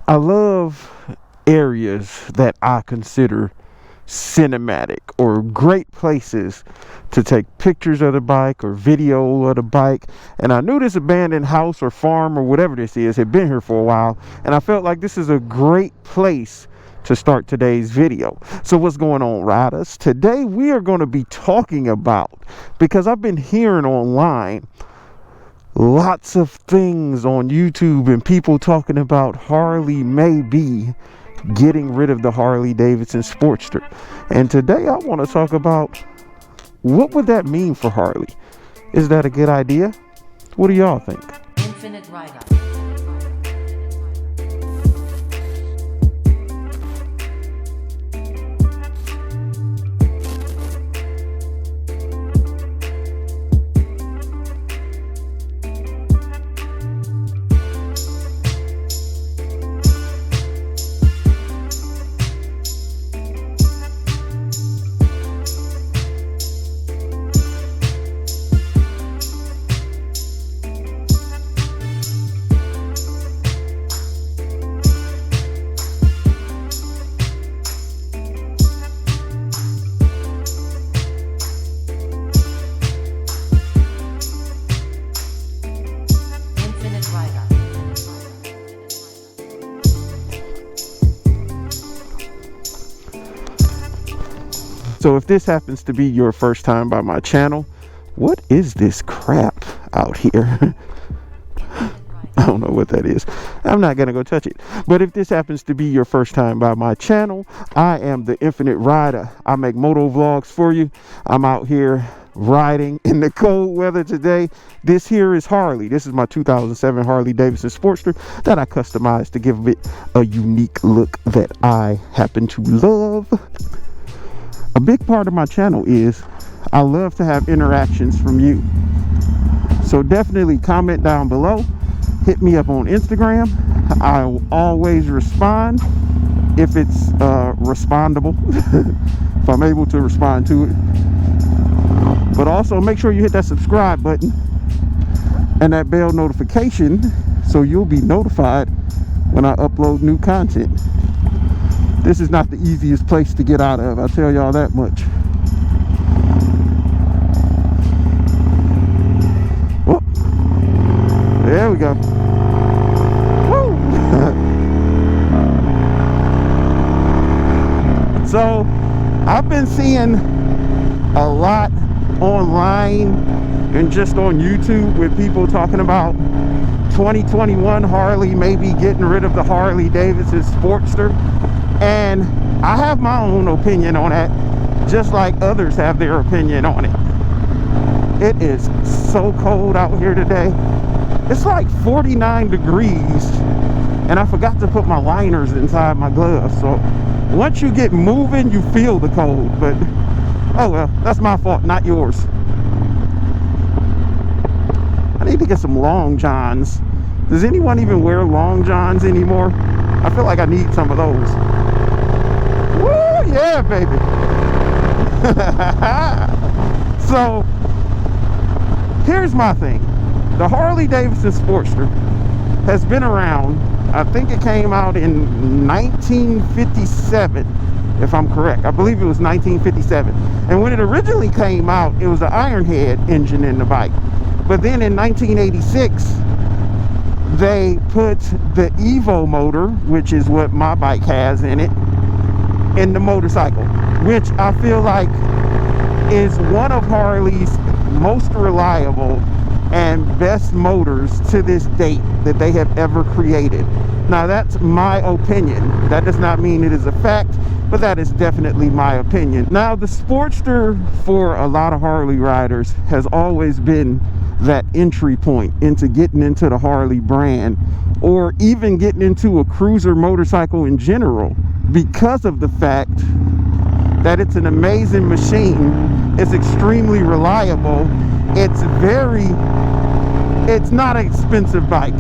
I love areas that I consider cinematic or great places to take pictures of the bike or video of the bike. And I knew this abandoned house or farm or whatever this is had been here for a while, and I felt like this is a great place to start today's video. So what's going on, riders? Today we are going to be talking about, because I've been hearing online lots of things on YouTube and people talking about Harley maybe getting rid of the Harley-Davidson Sportster. And today I want to talk about what would that mean for Harley. Is that a good idea? What do y'all think? Infinit Ryda. So if this happens to be your first time by my channel, what is this crap out here? I don't know what that is. I'm not gonna go touch it. But if this happens to be your first time by my channel, I am the Infinit Ryda. I make motovlogs for you. I'm out here riding in the cold weather today. This here is Harley. This is my 2007 Harley-Davidson Sportster that I customized to give it a unique look that I happen to love. A big part of my channel is I love to have interactions from you. So definitely comment down below. Hit me up on Instagram. I'll always respond if it's respondable, if I'm able to respond to it. But also make sure you hit that subscribe button and that bell notification so you'll be notified when I upload new content. This is not the easiest place to get out of, I'll tell y'all that much. Oh, there we go. Woo! So, I've been seeing a lot online and just on YouTube with people talking about 2021 Harley maybe getting rid of the Harley-Davidson Sportster. And I have my own opinion on that, just like others have their opinion on it. It is so cold out here today. It's like 49 degrees, and I forgot to put my liners inside my gloves. So once you get moving, you feel the cold, but oh well, that's my fault, not yours. I need to get some long johns. Does anyone even wear long johns anymore? I feel like I need some of those. Woo, yeah, baby. So, here's my thing. The Harley-Davidson Sportster has been around. I think it came out in 1957, if I'm correct. I believe it was 1957. And when it originally came out, it was an Ironhead engine in the bike. But then in 1986, they put the Evo motor, which is what my bike has in it, in the motorcycle, which I feel like is one of Harley's most reliable and best motors to this date that they have ever created. Now that's my opinion. That does not mean it is a fact, but that is definitely my opinion. Now the Sportster for a lot of Harley riders has always been that entry point into getting into the Harley brand, or even getting into a cruiser motorcycle in general, because of the fact that it's an amazing machine. It's extremely reliable. It's not an expensive bike.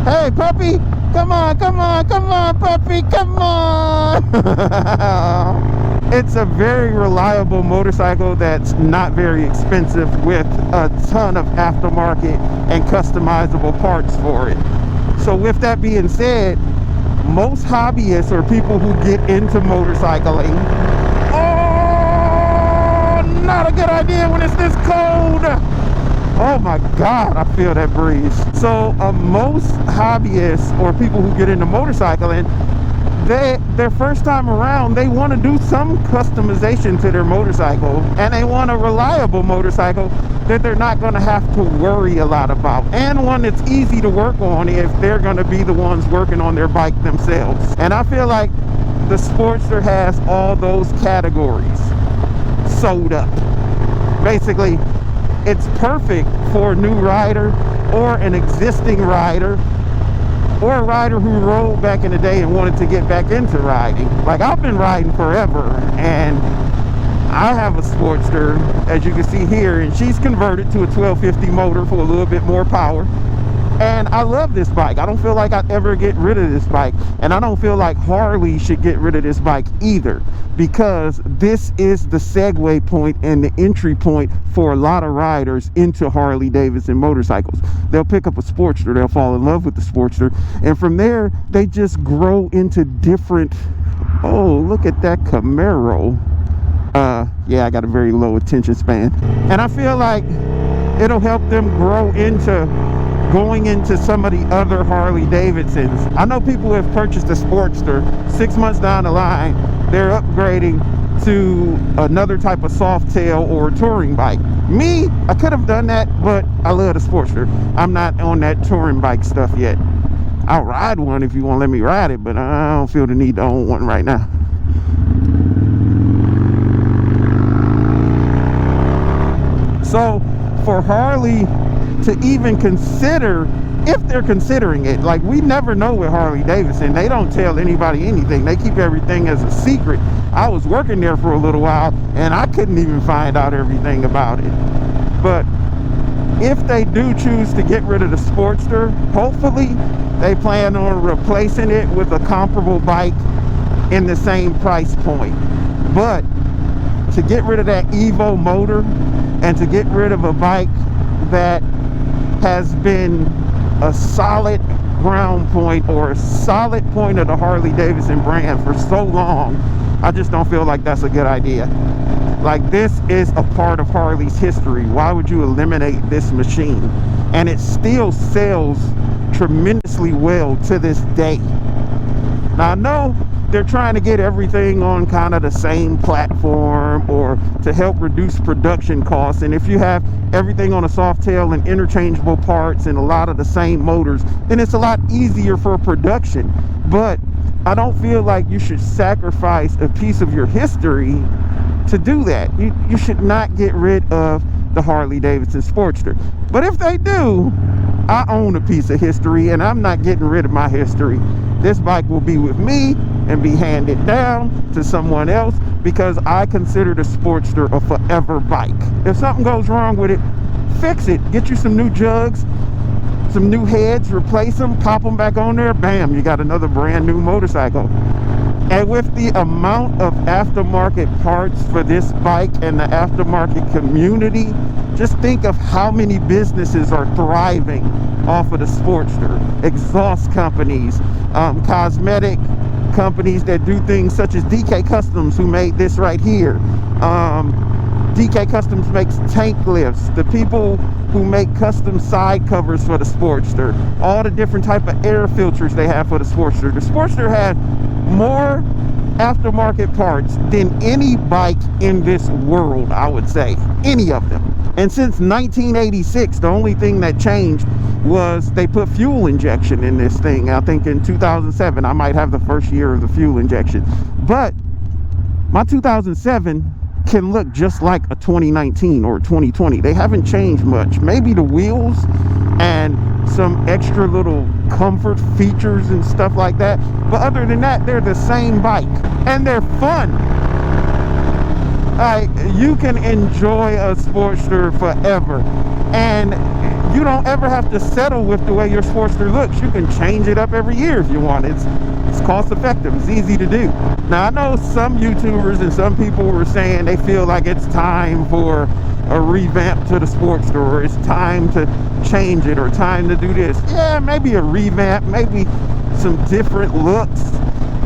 Hey puppy, come on, come on, come on, puppy, come on. It's a very reliable motorcycle that's not very expensive, with a ton of aftermarket and customizable parts for it. So with that being said, most hobbyists or people who get into motorcycling, oh, not a good idea when it's this cold. Oh my God, I feel that breeze. So most hobbyists or people who get into motorcycling, their first time around, they want to do some customization to their motorcycle, and they want a reliable motorcycle that they're not going to have to worry a lot about, and one that's easy to work on if they're going to be the ones working on their bike themselves. And I feel like the Sportster has all those categories sewed up. Basically, it's perfect for a new rider or an existing rider, or a rider who rode back in the day and wanted to get back into riding. Like, I've been riding forever, and I have a Sportster, as you can see here, and she's converted to a 1250 motor for a little bit more power. And I love this bike. I don't feel like I'd ever get rid of this bike, and I don't feel like Harley should get rid of this bike either, because this is the segue point and the entry point for a lot of riders into Harley-Davidson motorcycles. They'll pick up a Sportster, they'll fall in love with the Sportster, and from there they just grow into different. Oh, look at that Camaro. Yeah, I got a very low attention span, and I feel like it'll help them grow into going into some of the other Harley-Davidsons. I know people who have purchased a Sportster, 6 months down the line, they're upgrading to another type of Softail or a touring bike. Me, I could have done that, but I love the Sportster. I'm not on that touring bike stuff yet. I'll ride one if you want to let me ride it, but I don't feel the need to own one right now. So for Harley to even consider, if they're considering it, like, we never know with Harley-Davidson. They don't tell anybody anything. They keep everything as a secret. I was working there for a little while, and I couldn't even find out everything about it. But if they do choose to get rid of the Sportster, hopefully they plan on replacing it with a comparable bike in the same price point. But to get rid of that Evo motor and to get rid of a bike that has been a solid ground point or a solid point of the Harley-Davidson brand for so long, I just don't feel like that's a good idea. Like, this is a part of Harley's history. Why would you eliminate this machine? And it still sells tremendously well to this day. Now, I know they're trying to get everything on kind of the same platform, or to help reduce production costs. And if you have everything on a Softail and interchangeable parts and a lot of the same motors, then it's a lot easier for production. But I don't feel like you should sacrifice a piece of your history to do that. You should not get rid of the Harley-Davidson Sportster. But if they do, I own a piece of history, and I'm not getting rid of my history. This bike will be with me and be handed down to someone else, because I consider the Sportster a forever bike. If something goes wrong with it, fix it. Get you some new jugs, some new heads, replace them, pop them back on there, bam, you got another brand new motorcycle. And with the amount of aftermarket parts for this bike and the aftermarket community, just think of how many businesses are thriving off of the Sportster. Exhaust companies, cosmetic companies that do things such as DK Customs, who made this right here. DK Customs makes tank lifts. The people who make custom side covers for the Sportster. All the different type of air filters they have for the Sportster. The Sportster had more aftermarket parts than any bike in this world, I would say. Any of them. And since 1986, the only thing that changed was they put fuel injection in this thing. I think in 2007, I might have the first year of the fuel injection. But my 2007 can look just like a 2019 or 2020. They haven't changed much. Maybe the wheels and some extra little comfort features and stuff like that. But other than that, they're the same bike. And they're fun. You can enjoy a Sportster forever, and you don't ever have to settle with the way your Sportster looks. You can change it up every year if you want. It's cost effective. It's easy to do. Now, I know some YouTubers and some people were saying they feel like it's time for a revamp to the Sportster, or it's time to change it, or time to do this. Yeah, maybe a revamp, maybe some different looks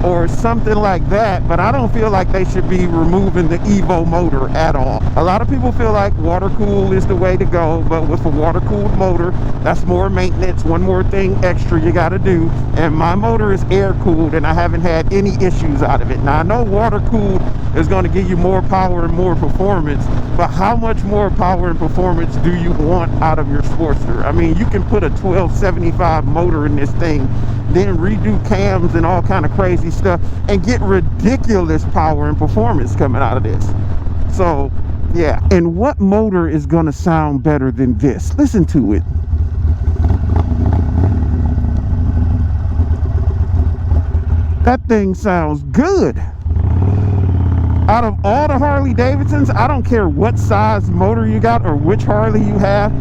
or something like that, but I don't feel like they should be removing the Evo motor at all. A lot of people feel like water cooled is the way to go, but with a water cooled motor, that's more maintenance, one more thing extra you got to do. And my motor is air cooled and I haven't had any issues out of it. Now I know water cooled is going to give you more power and more performance, but how much more power and performance do you want out of your Sportster? I mean, you can put a 1275 motor in this thing, then redo cams and all kind of crazy stuff and get ridiculous power and performance coming out of this. So yeah, and what motor is going to sound better than this? Listen to it. That thing sounds good. Out of all the Harley Davidsons, I don't care what size motor you got or which Harley you have,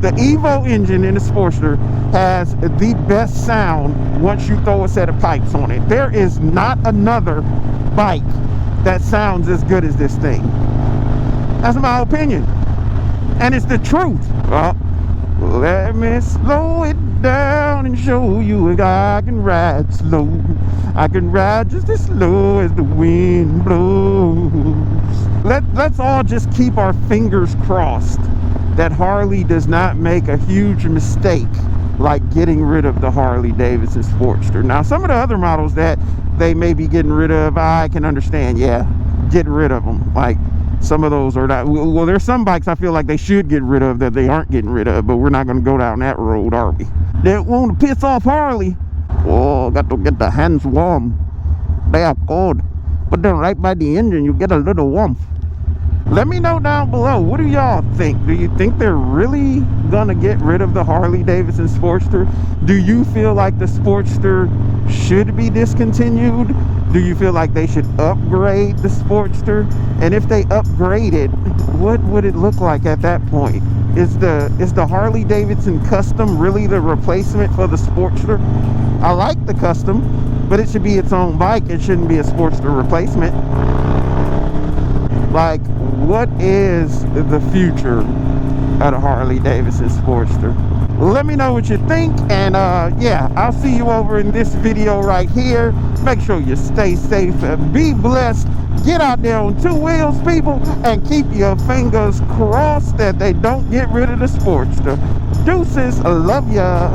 the Evo engine in the Sportster has the best sound once you throw a set of pipes on it. There is not another bike that sounds as good as this thing. That's my opinion, and it's the truth. Well, let me slow it down and show you I can ride slow. I can ride just as slow as the wind blows. Let's all just keep our fingers crossed that Harley does not make a huge mistake like getting rid of the Harley-Davidson Sportster. Now, some of the other models that they may be getting rid of, I can understand, yeah, get rid of them. Like, some of those are not, well, there's some bikes I feel like they should get rid of that they aren't getting rid of, but we're not going to go down that road, are we? They want to piss off Harley. Oh, got to get the hands warm. They are cold. Put them right by the engine, you get a little warmth. Let me know down below, what do y'all think? Do you think they're really gonna get rid of the Harley-Davidson Sportster? Do you feel like the Sportster should be discontinued? Do you feel like they should upgrade the Sportster? And if they upgrade it, what would it look like at that point? Is the Harley-Davidson Custom really the replacement for the Sportster? I like the Custom, but it should be its own bike. It shouldn't be a Sportster replacement. Like, what is the future of the Harley-Davidson Sportster? Let me know what you think, and yeah, I'll see you over in this video right here. Make sure you stay safe and be blessed. Get out there on two wheels, people, and keep your fingers crossed that they don't get rid of the Sportster. Deuces, I love ya.